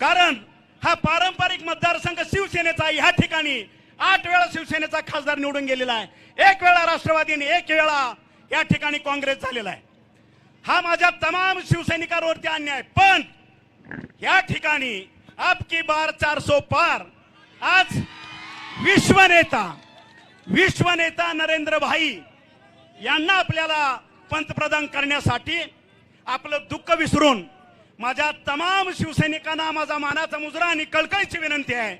कारण हा पारंपरिक मतदारसंघ शिवसेनेचा आहे। ह्या ठिकाणी 8 वेळा शिवसेनेचा खासदार निवडून गेलेला आहे, 1 वेळा राष्ट्रवादीने, 1 वेळा या ठिकाणी काँग्रेस झालेला आहे। हा माझ्या तमाम शिवसैनिकांवरती अन्याय। पण या ठिकाणी अब की बार 400 पार आज विश्वनेता नरेंद्र भाई यांना आपल्याला पंतप्रधान करण्यासाठी आपलं दुःख विसरून माझ्या तमाम शिवसैनिकांना माझा मानाचा मुजरा आणि कळकळीची विनंती आहे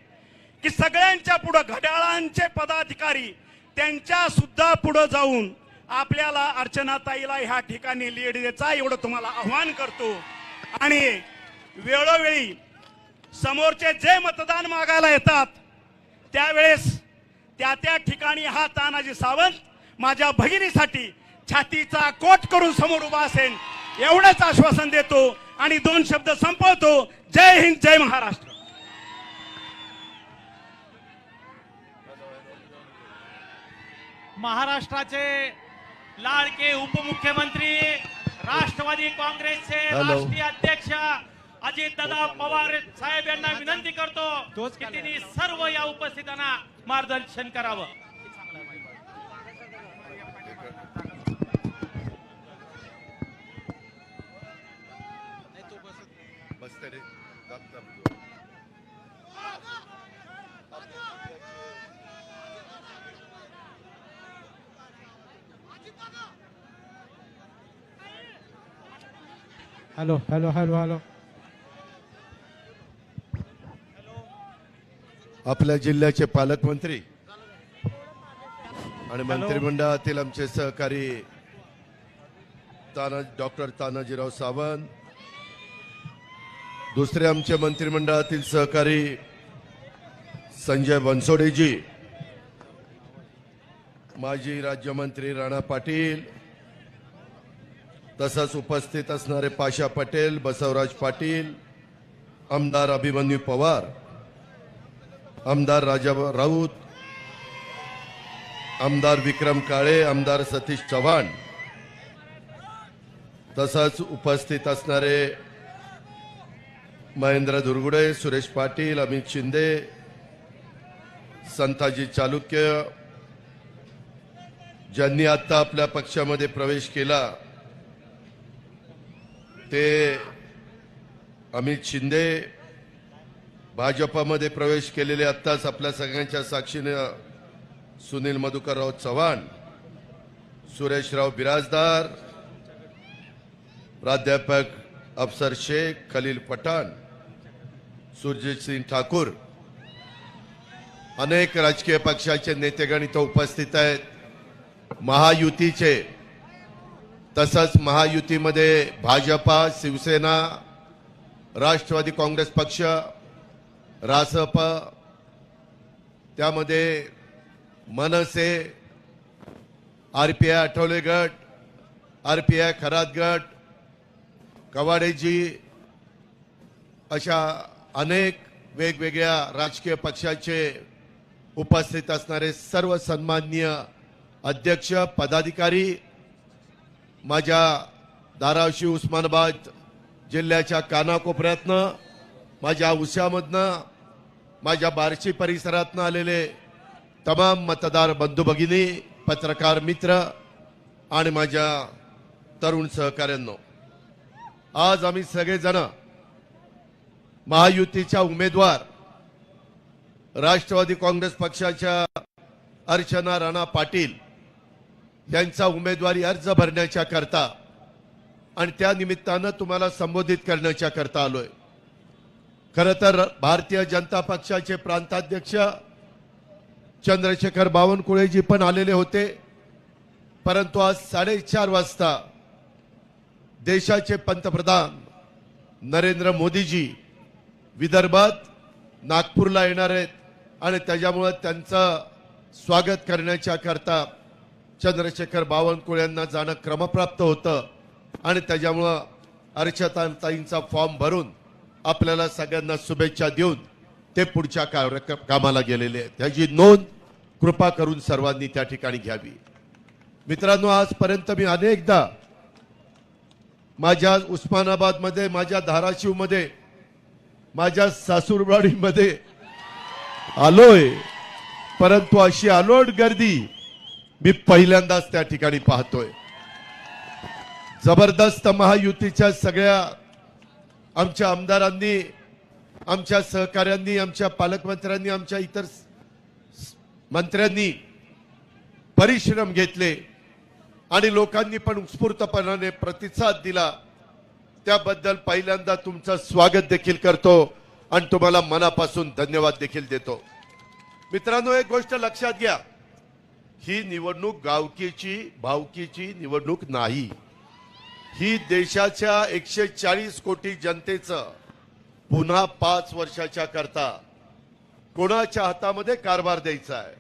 की सगळ्यांच्या पुढे घड्याळांचे पदाधिकारी त्यांच्या सुद्धा पुढे जाऊन आपल्याला अर्चनाताईला ह्या ठिकाणी लीड द्यायचा एवढं तुम्हाला आव्हान करतो। आणि वेळोवेळी समोरचे जे मतदान मागायला येतात त्यावेळेस त्या ठिकाणी हा तानाजी सावंत माझ्या भगिनीसाठी छातीचा कोट करून समोर उभा असेल एवढंच आश्वासन देतो आणि 2 शब्द संपवतो। जय हिंद, जय महाराष्ट्र। महाराष्ट्राचे लाडके उपमुख्यमंत्री राष्ट्रवादी काँग्रेसचे राष्ट्रीय अध्यक्ष अजितदादा पवार साहेब यांना विनंती करतो की त्यांनी सर्व या उपस्थितांना मार्गदर्शन करावं। हॅलो हॅलो हॅलो हॅलो आपल्या जिल्ह्याचे पालकमंत्री आणि मंत्रिमंडळातील आमचे सहकारी डॉक्टर तानाजीराव सावंत, दुसरे आमचे मंत्रिमंडळातील सहकारी संजय बनसोडेजी, माजी राज्यमंत्री राणा पाटील, तसंच उपस्थित असणारे पाशा पटेल, बसवराज पाटील, आमदार अभिमन्यू पवार, आमदार राजा राऊत, आमदार विक्रम काळे, आमदार सतीश चव्हाण, तसंच उपस्थित असणारे महेंद्र धुरगुडे, सुरेश पाटील, अमित शिंदे, संताजी चालुक्य, ज्यांनी आता आपल्या पक्षामध्ये प्रवेश केला ते अमित शिंदे, भाजपमध्ये प्रवेश केलेले आत्ताच आपल्या सगळ्यांच्या साक्षीने सुनील मधुकरराव चव्हाण, सुरेशराव बिराजदार, प्राध्यापक अफसर शेख, खलील पठाण, सुरजीत सिंह ठाकूर, अनेक राजकीय पक्षाचे नेतेगण इथं उपस्थित आहेत। महायुतीचे, तसंच महायुतीमध्ये भाजपा, शिवसेना, राष्ट्रवादी काँग्रेस पक्ष, रासप, त्यामध्ये मनसे, आरपीआय आठवले गट, आरपीआय खरात गट, कवाडेजी, अशा अनेक वेगवेगळ्या राजकीय पक्षाचे उपस्थित असणारे सर्व सन्माननीय अध्यक्ष, पदाधिकारी, माझ्या धाराशिव उस्मानाबाद जिल्ह्याच्या कानाकोपऱ्यातनं, माझ्या उस्यामधनं, माझ्या बार्शी परिसरातनं आलेले तमाम मतदार बंधू भगिनी, पत्रकार मित्र आणि माझ्या तरुण सहकाऱ्यांनो, आज आम्ही सगळेजण महायुतीच्या उमेदवार राष्ट्रवादी काँग्रेस पक्षाच्या अर्चना राणा पाटील यांचा उमेदवारी अर्ज भरण्याच्या करता आणि त्या निमित्तानं तुम्हाला संबोधित करण्याच्या करता आलोय। खरं तर भारतीय जनता पक्षाचे प्रांताध्यक्ष चंद्रशेखर बावनकुळेजी पण आलेले होते, परंतु आज 4:30 वाजता देशाचे पंतप्रधान नरेंद्र मोदीजी विदर्भात नागपूरला येणार आहेत आणि त्याच्यामुळे त्यांचं स्वागत करण्याच्या करता चंद्रशेखर बावनकुळे यांना जाणं क्रमप्राप्त होतं आणि त्याच्यामुळे अर्चनाताईंचा फॉर्म भरून आपल्याला सगळ्यांना शुभेच्छा देऊन ते पुढच्या कामाला गेलेले आहेत। त्याची नोंद कृपा करून सर्वांनी त्या ठिकाणी घ्यावी। मित्रांनो, आजपर्यंत मी अनेकदा माझ्या उस्मानाबादमध्ये, माझ्या धाराशिवमध्ये, माझ्या सासूरवाडीमध्ये आलोय, परंतु अशी अलोट गर्दी मी पहिल्यांदाच त्या ठिकाणी पाहतोय. जबरदस्त महायुतीच्या सगळ्या आमच्या आमदारांनी, आमच्या सहकाऱ्यांनी, आमच्या पालकमंत्र्यांनी, आमच्या इतर मंत्र्यांनी परिश्रम घेतले आणि लोकांनी पण उत्स्फूर्तपणाने प्रतिसाद दिला. त्याबद्दल पहिल्यांदा तुमचं स्वागत देखील करतो आणि तुम्हाला मनापासून धन्यवाद देखील देतो. मित्रांनो, एक गोष्ट लक्षात घ्या, ही निवडणूक गावकीची भावकीची निवडणूक नाही. ही देशाच्या 140 कोटी जनतेचं पुन्हा 5 वर्षाच्या करता कोणाच्या हातामध्ये कारभार द्यायचा आहे.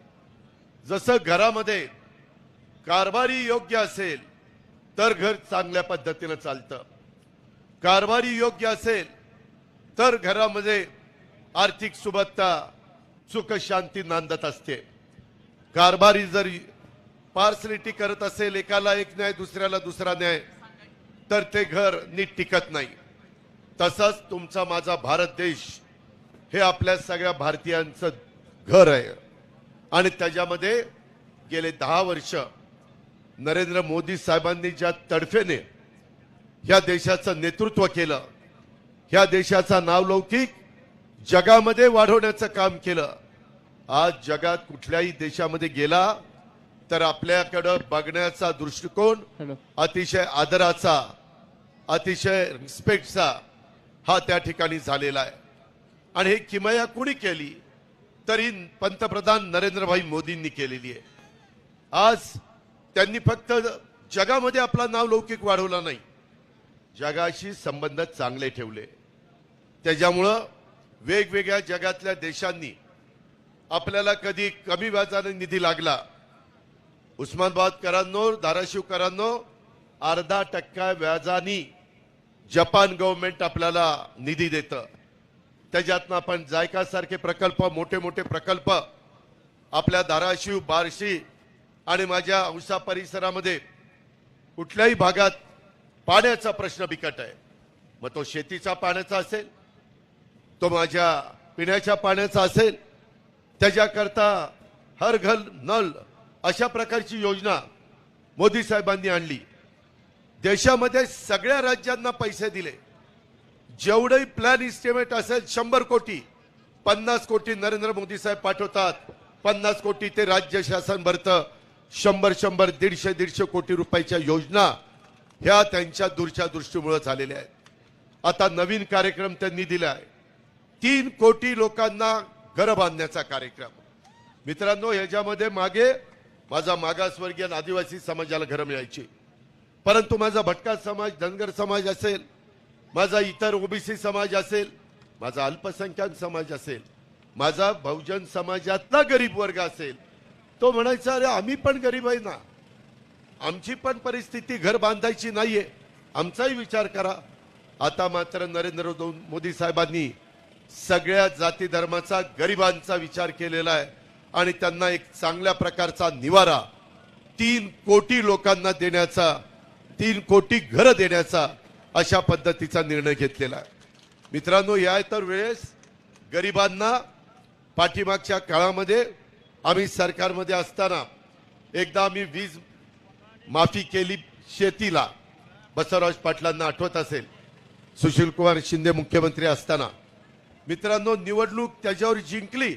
जसं घरामध्ये कारभारी योग्य असेल तर घर चांगल्या पद्धतीनं चालतं, कारभारी योग्य असेल तर घरामध्ये आर्थिक सुबत्ता सुख शांती नांदत असते. कारभारी जर पार्सलिटी करत असेल, एकाला एक न्याय दुसऱ्याला दुसरा न्याय, तर ते घर नीट टिकत नाही. तसंच तुमचा माझा भारत देश हे आपल्या सगळ्या भारतीयांचं घर आहे आणि त्याच्यामध्ये गेले 10 वर्ष नरेंद्र मोदी साहेबांनी ज्या तडफेने ह्या देशाचं नेतृत्व केलं, ह्या देशाचा नावलौकिक जगामध्ये वाढवण्याचं काम केलं. आज जगात कुठल्याही देशामध्ये गेला तर आपल्याकडं बघण्याचा दृष्टिकोन अतिशय आदराचा, अतिशय रिस्पेक्टचा हा त्या ठिकाणी झालेला आहे. आणि हे किमया कुणी केली तरी पंतप्रधान नरेंद्रभाई मोदींनी केलेली आहे. आज त्यांनी फक्त जगामध्ये आपला नावलौकिक वाढवला नाही, जगाशी संबंध चांगले ठेवले. त्याच्यामुळं वेगवेगळ्या जगातल्या देशांनी आपल्याला कधी कमी व्याजाने निधी लागला, उस्मानाबादकरांनो, धाराशिवकरांनो, 0.5% व्याजानी जपान गव्हर्नमेंट आपल्याला निधी देतं. त्याच्यातनं आपण जायका सारखे प्रकल्प, मोठे मोठे प्रकल्प आपल्या धाराशिव, बार्शी आणि माझ्या औसा परिसरामध्ये कुठल्याही भागात पाण्याचा प्रश्न बिकट आहे. मग तो शेतीचा पाण्याचा असेल, तो माझ्या पिण्याच्या पाण्याचा असेल, त्याच्याकरता हर घर नल अशा प्रकारची योजना मोदी साहेबांनी आणली. देशामध्ये सगळ्या राज्यांना पैसे दिले. जेवढे प्लॅन इस्टिमेट असेल 100 कोटी, 50 कोटी नरेंद्र मोदी साहेब पाठवतात, 50 कोटी ते राज्य शासन भरतं, 100 150 कोटी रुपयाच्या योजना ह्या त्यांच्या दूरच्या दृष्टीमुळे झालेल्या आहेत. आता नवीन कार्यक्रम त्यांनी दिला आहे, 3 कोटी लोकांना घर बांधण्याचा कार्यक्रम. मित्रांनो, ह्याच्यामध्ये मागे माझा मागासवर्गीय आदिवासी समाजाला घरं मिळायची, परंतु माझा भटका समाज, धनगर समाज असेल, माझा इतर ओबीसी समाज असेल, माझा अल्पसंख्याक समाज असेल, माझा बहुजन समाजातला गरीब वर्ग असेल, तो म्हणायचा अरे आम्ही पण गरीब आहे ना, आमची पण परिस्थिती घर बांधायची नाहीये, आमचाही विचार करा. आता मात्र नरेंद्र मोदी साहेबांनी सगळ्या जाती धर्माचा, गरिबांचा विचार केलेला आहे आणि त्यांना एक चांगल्या प्रकारचा निवारा 3 कोटी लोकांना देण्याचा, 3 कोटी घरं देण्याचा अशा पद्धतीचा निर्णय घेतलेला आहे. मित्रांनो, या तर वेळेस गरिबांना पाठीमागच्या काळामध्ये आम्ही सरकारमध्ये असताना एकदा आम्ही वीज माफी केली शेतीला, बसवराज पाटलांना आठवत असेल, सुशील कुमार शिंदे मुख्यमंत्री असताना. मित्रांनो, निवडणूक त्याच्यावर जिंकली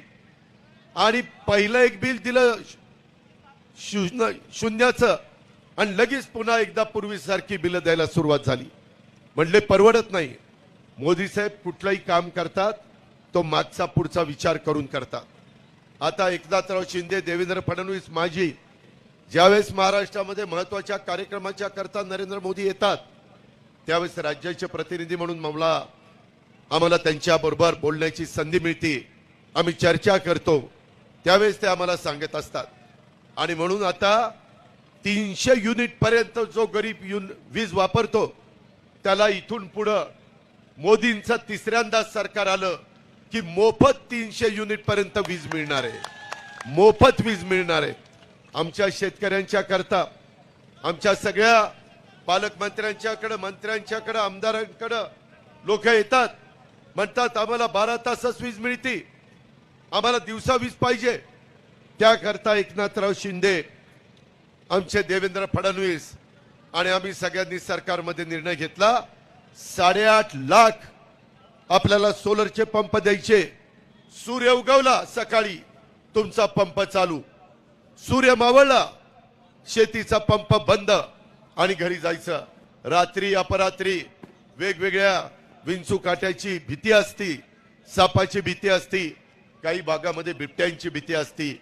आणि पहिलं एक बिल दिलं शून्याचं आणि लगेच पुन्हा एकदा पूर्वीसारखी बिलं द्यायला सुरुवात झाली. म्हणले परवडत नाही. मोदी साहेब कुठलंही काम करतात तो मागचा पुढचा विचार करून करतात. आता एकनाथराव शिंदे, देवेंद्र फडणवीस माझी ज्यावेळेस महाराष्ट्रामध्ये महत्वाच्या कार्यक्रमाच्या करता नरेंद्र मोदी येतात, त्यावेळेस राज्याचे प्रतिनिधी म्हणून आम्हाला त्यांच्याबरोबर बोलण्याची संधी मिळते, आम्ही चर्चा करतो, त्यावेळेस ते आम्हाला सांगत असतात. आणि म्हणून आता 300 युनिट पर्यंत जो गरीब वीज वापरतो त्याला इथून पुढे मोदींचं तिसऱ्यांदा सरकार आलं की मोफत 300 युनिट पर्यंत वीज मिळणार आहे, मोफत वीज मिळणार आहे. आमच्या शेतकऱ्यांच्या करता, आमच्या सगळ्या पालकमंत्र्यांच्याकडे, मंत्र्यांच्याकडे, आमदारांकडे लोक येतात, म्हणतात आम्हाला 12 तासच वीज मिळते, आम्हाला दिवसा वीज पाहिजे. त्याकरता एकनाथराव शिंदे, आमचे देवेंद्र फडणवीस आणि आम्ही सगळ्यांनी सरकारमध्ये निर्णय घेतला 8.5 लाख आपल्याला सोलरचे पंप द्यायचे. सूर्य उगवला सकाळी तुमचा पंप चालू, सूर्य मावळला शेतीचा पंप बंद आणि घरी जायचं. रात्री अपरात्री वेगवेगळ्या विंचू काट्याची भीती असती, सापाची भीती असती, काही भागामध्ये बिबट्यांची भीती असती.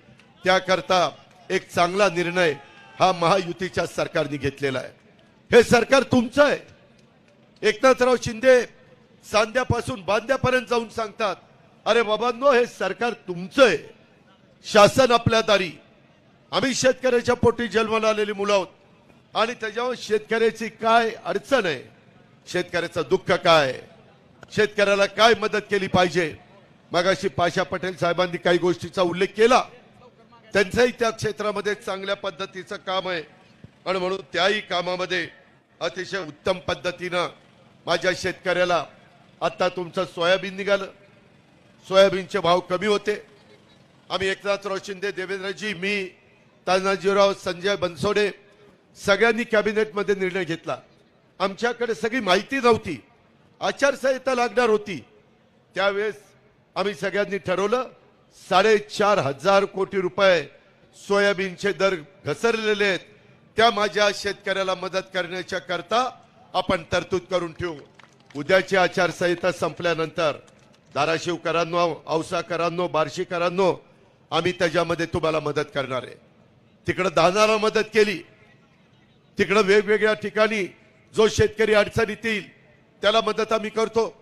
त्याकरता एक चांगला निर्णय हा महायुतीच्या सरकारने घेतलेला आहे. हे सरकार तुमचं आहे. एकनाथराव शिंदे सांध्यापासून बांध्यापर्यंत जाऊन सांगतात, अरे बाबांनो हे सरकार तुमचं आहे, शासन आपल्या दारी. आम्ही शेतकऱ्याच्या पोटी जन्माला आलेली मुलं आहोत आणि त्याच्यावर शेतकऱ्याची काय अडचण आहे, शेतकऱ्याचं दुःख काय, शेतकऱ्याला काय मदत केली पाहिजे. मगाशी पाशा पटेल साहेबांनी काही गोष्टीचा उल्लेख केला. त्यांचंही त्या क्षेत्रामध्ये चांगल्या पद्धतीचं काम आहे आणि म्हणून त्याही कामामध्ये अतिशय उत्तम पद्धतीनं माझ्या शेतकऱ्याला, आता तुमचं सोयाबीन निघालं, सोयाबीनचे भाव कमी होते. आम्ही एकनाथराव शिंदे, देवेंद्रजी, मी, तानाजीराव, संजय बनसोडे सगळ्यांनी कॅबिनेटमध्ये निर्णय घेतला. आमच्याकडे सगळी माहिती नव्हती, आचारसंहिता लागणार होती. त्यावेळेस आम्ही सगळ्यांनी ठरवलं 4,500 कोटी रुपये सोयाबीनचे दर घसरलेले आहेत, त्या माझ्या शेतकऱ्याला मदत करण्याच्या करता आपण तरतूद करून ठेवू. उद्याची आचारसंहिता संपल्यानंतर धाराशिवकरांनो, औसाकरांनो, बार्शीकरांनो, आम्ही त्याच्यामध्ये तुम्हाला मदत करणार आहे. तिकडे दानाला मदत केली, तिकडे वेगवेगळ्या ठिकाणी जो शेतकरी अडचणीत येईल त्याला मदत आम्ही करतो.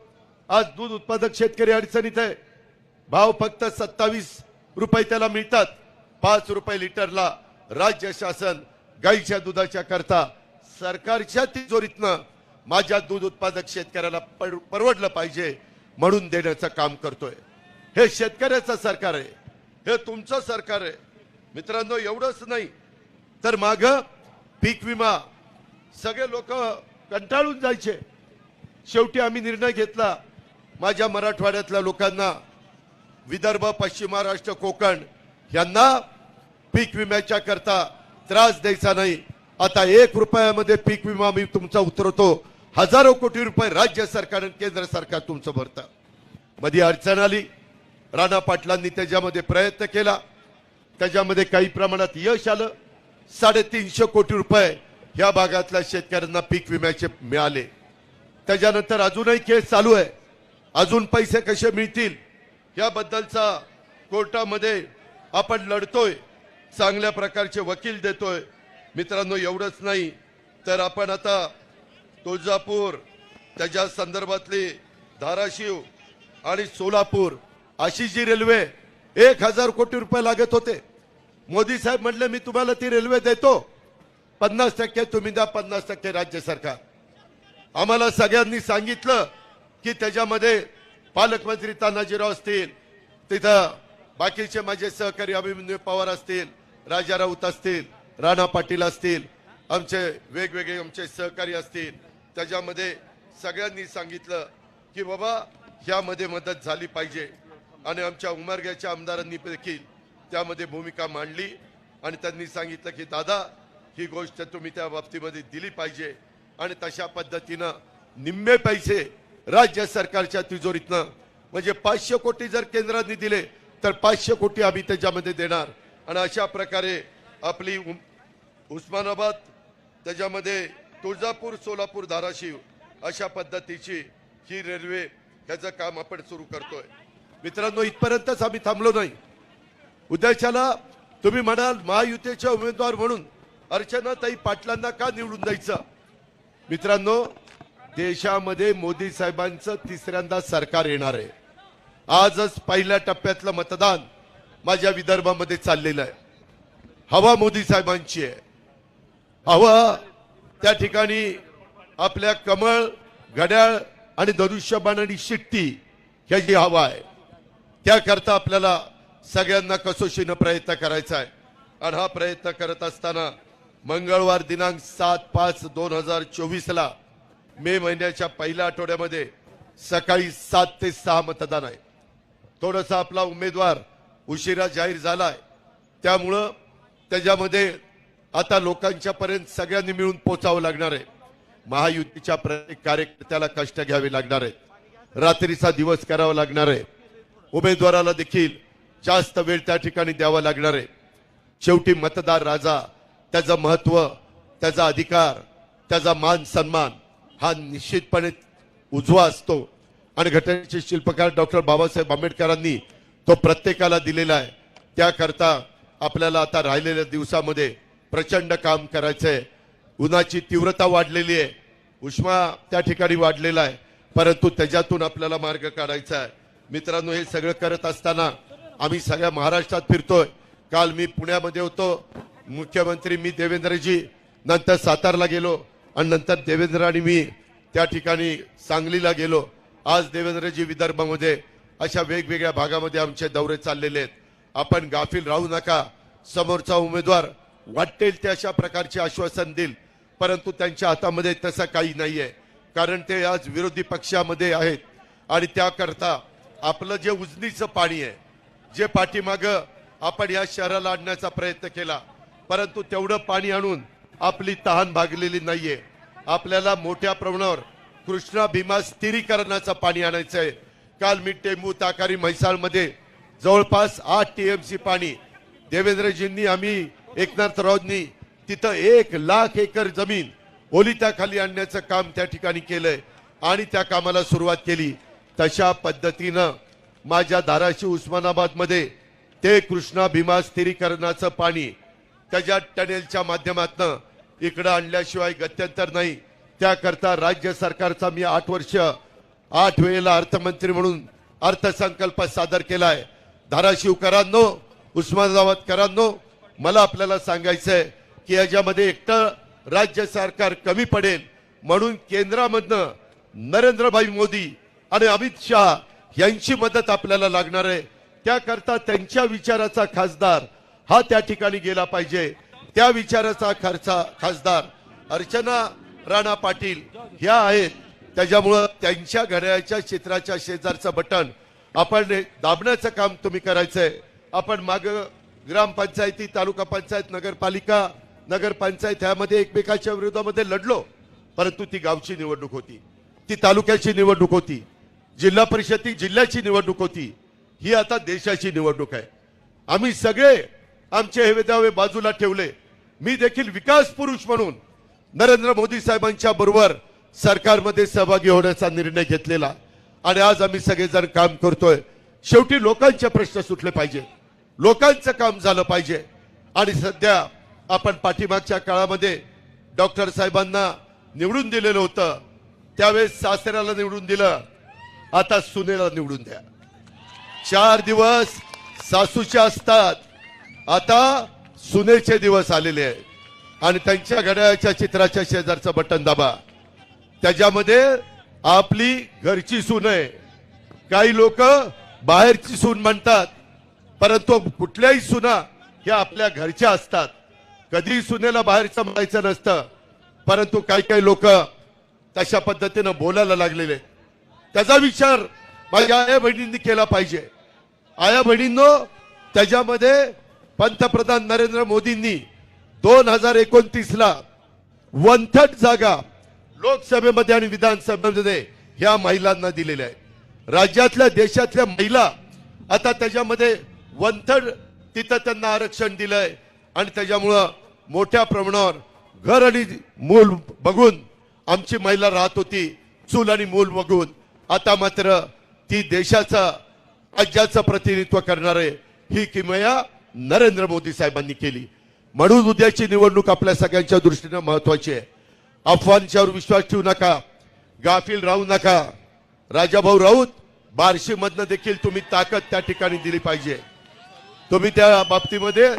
आज दूध उत्पादक शेतकरी अडचणीत आहे, भाव फक्त 27 रुपये त्याला मिळतात. 5 रुपये लिटरला राज्य शासन गाईच्या दुधाच्या करता सरकारच्या तिजोरीतनं माझ्या दूध उत्पादक शेतकऱ्याला परवडलं पाहिजे म्हणून देण्याचं काम करतोय. हे शेतकऱ्याचं सरकार आहे, हे तुमचं सरकार आहे. मित्रांनो, एवढंच नाही तर माग पीक विमा सगळे लोक कंटाळून जायचे. शेवटी आम्ही निर्णय घेतला, माझ्या मराठवाड्यातल्या लोकांना, विदर्भ, पश्चिम महाराष्ट्र, कोकण यांना पीक विम्याच्या करता त्रास द्यायचा नाही. आता 1 रुपयामध्ये पीक विमा मी तुमचा उतरवतो. हजारो कोटी रुपये राज्य सरकार आणि केंद्र सरकार तुमचं भरतं. मध्ये अडचण आली, राणा पाटलांनी त्याच्यामध्ये प्रयत्न केला, त्याच्यामध्ये काही प्रमाणात यश आलं. 350 कोटी रुपये या भागातल्या शेतकऱ्यांना पीक विम्याचे मिळाले. त्याच्यानंतर अजूनही केस चालू आहे, अजून पैसे कसे मिळतील याबद्दलचा कोर्टामध्ये आपण लढतोय, चांगल्या प्रकारचे वकील देतोय. मित्रांनो, एवढंच नाही तर आपण आता तुळजापूर, त्याच्या संदर्भातली धाराशिव आणि सोलापूर अशी जी रेल्वे 1,000 कोटी रुपये लागत होते, मोदी साहेब म्हणले मी तुम्हाला ती रेल्वे देतो, 50% तुम्ही द्या, 50% राज्य सरकार. आम्हाला सगळ्यांनी सांगितलं की त्याच्यामध्ये पालकमंत्री तानाजीराव असतील, तिथं बाकीचे माझे सहकारी अभिमन्यू पवार असतील, राजा राऊत असतील, राणा पाटील असतील, आमचे वेगवेगळे आमचे सहकारी असतील, त्याच्यामध्ये सगळ्यांनी सांगितलं की बाबा ह्यामध्ये मदत झाली पाहिजे. आणि आमच्या उमरग्याच्या आमदारांनी देखील त्यामध्ये भूमिका मांडली आणि त्यांनी सांगितलं की दादा ही गोष्ट तुम्ही त्या बाबतीमध्ये दिली पाहिजे. आणि तशा पद्धतीनं निम्मे पैसे राज्य सरकारच्या तिजोरीतनं, म्हणजे 500 कोटी जर केंद्राने दिले तर 500 कोटी आम्ही त्याच्यामध्ये देणार. आणि अशा प्रकारे आपली उस्मानाबाद, त्याच्यामध्ये तुळजापूर, सोलापूर, धाराशिव अशा पद्धतीची ही रेल्वे ह्याचं काम आपण सुरू करतोय. मित्रांनो, इथपर्यंतच आम्ही थांबलो नाही. उद्याच्याला तुम्ही म्हणाल महायुतीचे उमेदवार म्हणून अर्चनाताई पाटलांना का निवडून द्यायचं. मित्रांनो, देशामध्ये मोदी साहेबांचं तिसऱ्यांदा सरकार येणार आहे. आजच पहिल्या टप्प्यातलं मतदान माझ्या विदर्भामध्ये चाललेलं आहे. हवा मोदी साहेबांची आहे. हवा त्या ठिकाणी आपल्या कमळ, घड्याळ आणि धनुष्यबाण आणि शिट्टी ह्याची हवा आहे. त्याकरता आपल्याला सगळ्यांना कसोशीनं प्रयत्न करायचा आहे. आणि हा प्रयत्न करत असताना मंगळवार दिनांक 7/5/2024 ला मे महिन्याच्या पहिल्या आठवड्यामध्ये सकाळी 7 ते 6 मतदान आहे. थोडासा आपला उमेदवार उशिरा जाहीर झालाय, त्यामुळं त्याच्यामध्ये आता लोकांच्या पर्यंत सगळ्यांनी मिळून पोचावं लागणार आहे. महायुतीच्या प्रत्येक कार्यकर्त्याला कष्ट घ्यावे लागणार आहे, रात्रीचा दिवस करावा लागणार आहे. उमेदवाराला देखील जास्त वेळ त्या ठिकाणी द्यावा लागणार आहे. शेवटी मतदार राजा, त्याचं महत्व, त्याचा अधिकार, त्याचा मान सन्मान हा निश्चितपणे उजवा असतो आणि घटनेचे शिल्पकार डॉक्टर बाबासाहेब आंबेडकरांनी तो प्रत्येकाला दिलेला आहे. त्याकरता आपल्याला आता राहिलेल्या दिवसामध्ये प्रचंड काम करायचंय. उन्हाची तीव्रता वाढलेली आहे, उष्मा त्या ठिकाणी वाढलेला आहे, परंतु त्याच्यातून आपल्याला मार्ग काढायचा आहे. मित्रांनो, हे सगळं करत असताना आम्ही सगळ्या महाराष्ट्रात फिरतोय. काल मी पुण्यामध्ये होतो, मुख्यमंत्री मी देवेंद्रजी, नंतर सातारला गेलो आणि नंतर देवेंद्र आणि मी त्या ठिकाणी सांगलीला गेलो. आज देवेंद्रजी विदर्भामध्ये, अशा वेगवेगळ्या भागामध्ये आमचे दौरे चाललेले आहेत. आपण गाफील राहू नका. समोरचा उमेदवार वाटेल ते अशा प्रकारचे आश्वासन देईल, परंतु त्यांच्या हातामध्ये तसं काही नाहीये, कारण ते आज विरोधी पक्षामध्ये आहेत. आणि त्याकरता आपलं जे उजनीचं पाणी आहे, जे पाठीमागं आपण या शहराला आणण्याचा प्रयत्न केला, परंतु तेवढं पाणी आणून आपली तहान भागलेली नाहीये. आपल्याला मोठ्या प्रमाणावर कृष्णा भीमा स्थिरीकरणाचं पाणी आणायचं आहे. काल मी टेंबू, ताकारी, म्हैसाळमध्ये जवळपास 8 TMC पाणी देवेंद्रजींनी, आम्ही एकनाथरावांनी तिथं 1 लाख एकर जमीन ओलिताखाली आणण्याचं काम त्या ठिकाणी केलंय आणि त्या कामाला सुरुवात केली. तशा पद्धतीनं माझ्या धाराशिव, उस्मानाबादमध्ये ते कृष्णा भीमा स्थिरीकरणाचं पाणी त्याच्या टनेलच्या माध्यमातून इकडं आणल्याशिवाय गत्यंतर नाही. त्याकरता राज्य सरकारचा मी 8 वर्ष 8 वेळेला अर्थमंत्री म्हणून अर्थसंकल्प सादर केलाय. धाराशिवकरांनो, उस्मानाबादकरांनो, मला आपल्याला सांगायचंय की याच्यामध्ये एकटं राज्य सरकार कमी पडेल, म्हणून केंद्रामधनं नरेंद्रभाई मोदी आणि अमित शहा यांची मदत आपल्याला लागणार आहे. त्याकरता त्यांच्या विचाराचा खासदार हा त्या ठिकाणी गेला पाहिजे. त्या विचाराचा खासदार अर्चना राणा पाटील ह्या आहेत. त्याच्यामुळं त्यांच्या घड्याळाच्या चित्राच्या शेजारचं बटन आपण दाबण्याचं काम तुम्ही करायचंय. आपण माग ग्रामपंचायती, तालुका पंचायत, नगरपालिका, नगरपंचायत ह्यामध्ये एकमेकाच्या विरोधामध्ये लढलो, परंतु ती गावची निवडणूक होती, ती तालुक्याची निवडणूक होती, जिल्हा परिषद जिल्ह्याची निवडणूक होती. ही आता देशाची निवडणूक आहे. आम्ही सगळे आमचे हे दावे बाजूला ठेवले. मी देखील विकास पुरुष म्हणून नरेंद्र मोदी साहेबांच्या बरोबर सरकारमध्ये सहभागी होण्याचा निर्णय घेतलेला आणि आज आम्ही सगळेजण काम करतोय. शेवटी लोकांचे प्रश्न सुटले पाहिजे, लोकांचं काम झालं पाहिजे. आणि सध्या आपण पाठीमागच्या काळामध्ये डॉक्टर साहेबांना निवडून दिलेलं होतं, त्यावेळेस सासऱ्याला निवडून दिलं, आता सुनेला निवडून द्या. 4 दिवस सासूचे असतात, आता सुनेचे दिवस आलेले आहेत आणि त्यांच्या घड्याळाच्या चित्राच्या शेजारचं बटन दाबा. त्याच्यामध्ये आपली घरची सून आहे. काही लोक बाहेरची सून म्हणतात, परंतु कुठल्याही सुना ह्या आपल्या घरच्या असतात. कधी सुनेला बाहेरचं म्हणायचं नसतं, परंतु काही लोक तशा पद्धतीनं बोलायला लागलेले. त्याचा विचार माझ्या आया बहिणींनी केला पाहिजे. आया बहिणींनो, त्याच्यामध्ये पंतप्रधान नरेंद्र मोदींनी 2029ला 1/3 जागा लोकसभेमध्ये आणि विधानसभेमध्ये ह्या महिलांना दिलेल्या आहेत. राज्यातल्या, देशातल्या महिला आता त्याच्यामध्ये 1/3 तिथं त्यांना आरक्षण दिलंय आणि त्याच्यामुळं मोठ्या प्रमाणावर घर आणि मूल बघून आमची महिला राहत होती, चूल आणि मूल बघून. आता मात्र ती देशाचा, राज्याचं प्रतिनिधित्व करणारे ही किमया नरेंद्र मोदी साहेबांनी केली. म्हणून उद्याची निवडणूक आपल्या सगळ्यांच्या दृष्टीने महत्वाची आहे. अफवांच्यावर विश्वास ठेवू नका, गाफील राहू नका. राजाभाऊ राऊत, बार्शीमधनं देखील तुम्ही ताकद त्या ठिकाणी दिली पाहिजे. तुम्ही त्या बाबतीमध्ये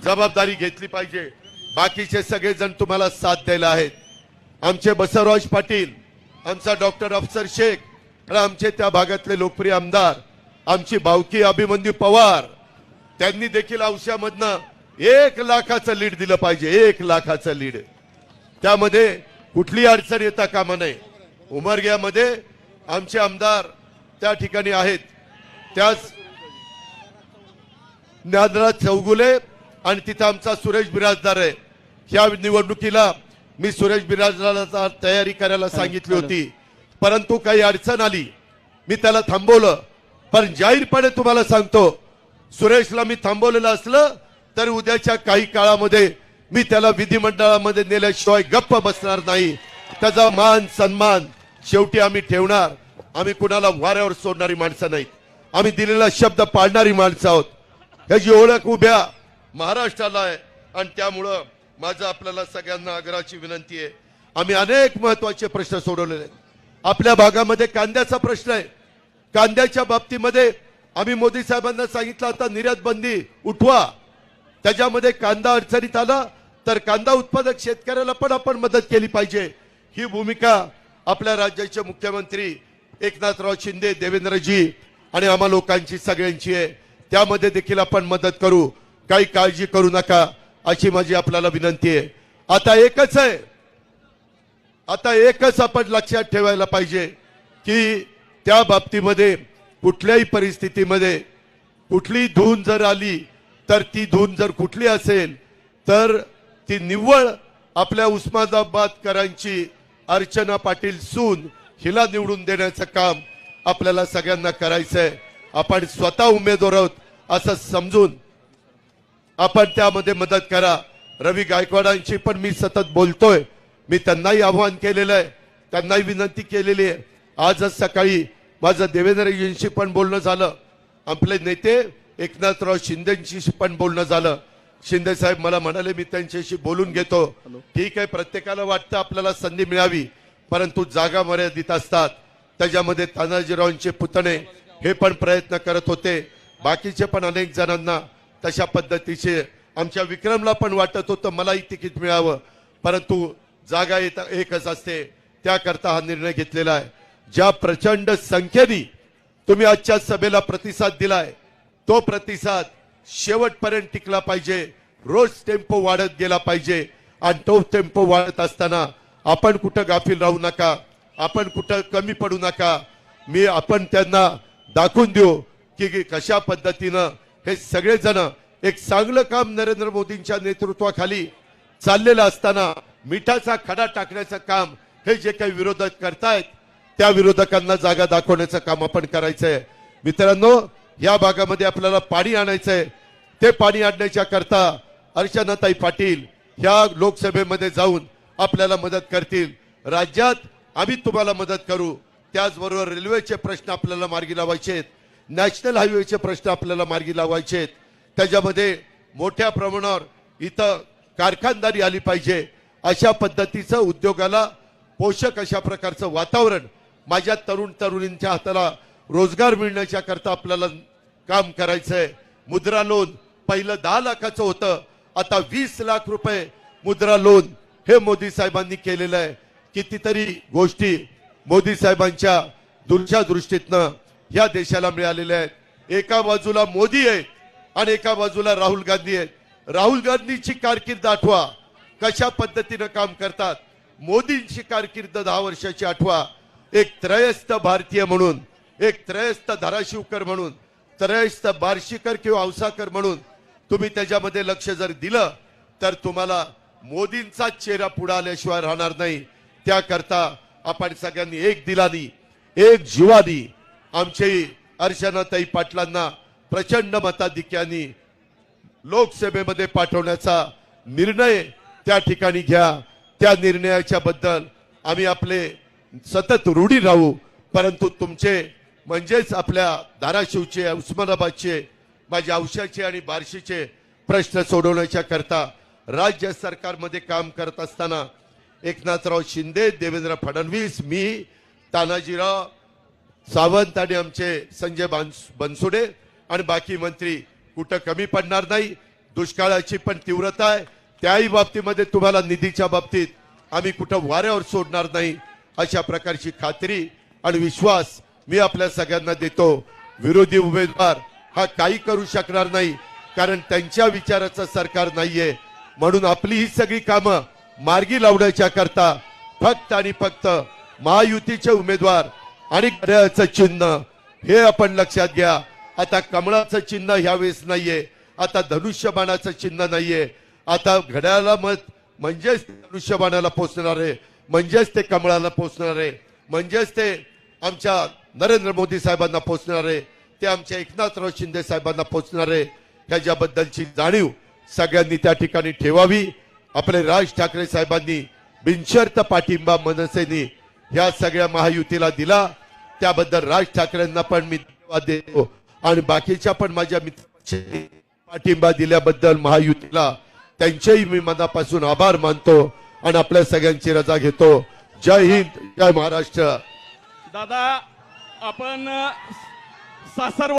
जबाबदारी घेतली पाहिजे. बाकीचे सगळेजण तुम्हाला साथ द्यायला आहेत. आमचे बसवराज पाटील, आमचा डॉक्टर अफसर शेख आणि आमचे त्या भागातले लोकप्रिय आमदार, आमची भावकी अभिमन्यू पवार, त्यांनी देखील औष्यामधनं 1 लाखाचं लीड दिलं पाहिजे. 1 लाखाचं लीड. त्यामध्ये कुठली अडचण येता कामा नये. उमरग्यामध्ये आमचे आमदार त्या ठिकाणी आहेत, त्याच ज्ञानराज चौगुले आणि तिथं आमचा सुरेश बिराजदार आहे. या निवडणुकीला मी सुरेश बिराजदाराला तयारी करायला सांगितली होती, परंतु काही अडचण आली, मी त्याला थांबवलं. पण जाहीरपणे तुम्हाला सांगतो, सुरेशला मी थांबवलेलं असलं तर उद्याच्या काही काळामध्ये मी त्याला विधिमंडळामध्ये नेल्याशिवाय गप्प बसणार नाही. त्याचा मान सन्मान शेवटी आम्ही ठेवणार. आम्ही कुणाला वाऱ्यावर सोडणारी माणसं नाहीत, आम्ही दिलेला शब्द पाळणारी माणसं आहोत. ह्याची ओळख उभ्या महाराष्ट्राला आहे. आणि त्यामुळं माझं आपल्याला सगळ्यांना आग्रहाची विनंती आहे, आम्ही अनेक महत्वाचे प्रश्न सोडवलेले आहेत. आपल्या भागामध्ये कांद्याचा प्रश्न आहे. कांद्याच्या बाबतीमध्ये आम्ही मोदी साहेबांना सांगितलं आता निर्यात बंदी उठवा. त्याच्यामध्ये कांदा अडचणीत आला तर कांदा उत्पादक शेतकऱ्याला पण आपण मदत केली पाहिजे. ही भूमिका आपल्या राज्याचे मुख्यमंत्री एकनाथराव शिंदे, देवेंद्रजी आणि आम्हा लोकांची सगळ्यांची आहे. त्यामध्ये देखील आपण मदत करू, काही काळजी करू नका अशी माझी आपल्याला विनंती आहे. आता एकच आपण लक्षात ठेवायला पाहिजे की त्या बाबतीमध्ये कुठल्याही परिस्थितीमध्ये कुठली धून जर आली तर ती धून जर कुठली असेल तर ती निव्वळ आपल्या उस्मानाबादकरांची अर्चना पाटील सून हिला निवडून देण्याचं काम आपल्याला सगळ्यांना करायचंय. आपण स्वतः उमेदवार आहोत असं समजून आपण त्यामध्ये मदत करा. रवी गायकवाडांची पण मी सतत बोलतोय, मी त्यांनाही आव्हान केलेलं आहे, त्यांनाही विनंती केलेली आहे. आजच सकाळी माझं देवेंद्रजींशी पण बोलणं झालं, आपले नेते एकनाथराव शिंदेंशी पण बोलणं झालं. शिंदे साहेब मला म्हणाले मी त्यांच्याशी बोलून घेतो. ठीक आहे, प्रत्येकाला वाटतं आपल्याला संधी मिळावी, परंतु जागा मर्यादित असतात. त्याच्यामध्ये तानाजीरावांचे पुतणे हे पण प्रयत्न करत होते, बाकीचे पण अनेक जणांना तशा पद्धतीचे, आमच्या विक्रमला पण वाटत होतं मलाही तिकीट मिळावं, परंतु जागा एकच असते. त्याकरता हा निर्णय घेतलेला आहे. ज्या प्रचंड संख्येने तुम्ही आजच्या सभेला प्रतिसाद दिलाय तो प्रतिसाद शेवटपर्यंत टिकला पाहिजे. रोज टेम्पो वाढत गेला पाहिजे आणि तो टेम्पो वाढत असताना आपण कुठं गाफील राहू नका, आपण कुठं कमी पडू नका. आपण त्यांना दाखवून देऊ की कशा पद्धतीनं हे सगळेजण एक चांगलं काम नरेंद्र मोदींच्या नेतृत्वाखाली चाललेलं असताना मिठाचा खडा टाकण्याचं काम हे जे काही विरोधक करतायत त्या विरोधकांना जागा दाखवण्याचं काम आपण करायचंय. मित्रांनो, या भागामध्ये आपल्याला पाणी आणायचंय. ते पाणी आणण्याच्या करता अर्चनाताई पाटील ह्या लोकसभेमध्ये जाऊन आपल्याला मदत करतील. राज्यात आम्ही तुम्हाला मदत करू. त्याचबरोबर रेल्वेचे प्रश्न आपल्याला मार्गी लावायचे आहेत, नॅशनल हायवेचे प्रश्न आपल्याला मार्गी लावायचे आहेत. त्याच्यामध्ये मोठ्या प्रमाणावर इथं कारखानदारी आली पाहिजे. अशा पद्धतीचं उद्योगाला पोषक अशा प्रकारचं वातावरण माझ्या तरुणींच्या हाताला रोजगार मिळण्याच्या करता आपल्याला काम करायचंय. मुद्रा लोन पहिलं 10 लाखाचं होतं, आता 20 लाख रुपये मुद्रा लोन हे मोदी साहेबांनी केलेलं आहे. कितीतरी गोष्टी मोदी साहेबांच्या दूरच्या दृष्टीतनं या देशाला मिळालेल्या आहेत. एका बाजूला मोदी आहेत आणि एका बाजूला राहुल गांधी आहेत. राहुल गांधीची कारकीर्द आठवा, कशा पद्धतीनं काम करतात. मोदींची कारकीर्द 10 वर्षाची आठवा. एक त्रयस्थ भारतीय म्हणून, एक त्रयस्थ धाराशिवकर म्हणून, त्रयस्थ बार्शीकर किंवा औसाकर म्हणून तुम्ही त्याच्यामध्ये लक्ष जर दिलं तर तुम्हाला मोदींचा चेहरा पुढे आल्याशिवाय राहणार नाही. त्याकरता आपण सगळ्यांनी एक दिलानी, एक जीवानी आमची अर्चनाताई पाटलांना प्रचंड मताधिक्याने लोकसभेमध्ये पाठवण्याचा निर्णय त्या ठिकाणी घ्या. त्या निर्णयाच्या बद्दल आम्ही आपले सतत ऋणी राहू. परंतु तुमचे म्हणजेच आपल्या धाराशिवचे, उस्मानाबादचे, माझ्या औशाचे आणि बार्शीचे प्रश्न सोडवण्याच्या करता राज्य सरकारमध्ये काम करत असताना एकनाथराव शिंदे, देवेंद्र फडणवीस, मी, तानाजीराव सावंत आणि आमचे संजय बनसोडे आणि बाकी मंत्री कुठं कमी पडणार नाही. दुष्काळाची पण तीव्रता आहे, त्याही बाबतीमध्ये तुम्हाला निधीच्या बाबतीत आम्ही कुठं वाऱ्यावर सोडणार नाही अशा प्रकारची खात्री आणि विश्वास मी आपल्या सगळ्यांना देतो. विरोधी उमेदवार हा काही करू शकणार नाही, कारण त्यांच्या विचाराचं सरकार नाहीये. म्हणून आपली ही सगळी कामं मार्गी लावण्याच्या करता फक्त आणि फक्त महायुतीचे उमेदवार आणि घड्याळाचं चिन्ह हे आपण लक्षात घ्या. आता कमळाचं चिन्ह ह्यावेळेस नाहीये, आता धनुष्यबाणाचं चिन्ह नाहीये, आता घड्याळाला मत म्हणजेच धनुष्यबाणाला पोचणार आहे, म्हणजेच ते कमळाला पोचणार आहे, म्हणजेच ते आमच्या नरेंद्र मोदी साहेबांना पोचणार आहे, ते आमच्या एकनाथराव शिंदे साहेबांना पोचणार आहे. ह्याच्याबद्दलची जाणीव सगळ्यांनी त्या ठिकाणी ठेवावी. आपले राज ठाकरे साहेबांनी बिनशर्त पाठिंबा मनसेनी ह्या सगळ्या महायुतीला दिला, त्याबद्दल राज ठाकरेंना पण मी धन्यवाद देतो आणि बाकीच्या पण माझ्या मित्रांनी पाठिंबा दिल्याबद्दल महायुतीला त्यांचेही मी मनापासून आभार मानतो आणि आपल्या सगळ्यांची रजा घेतो. जय हिंद, जय महाराष्ट्र. दादा आपण सासर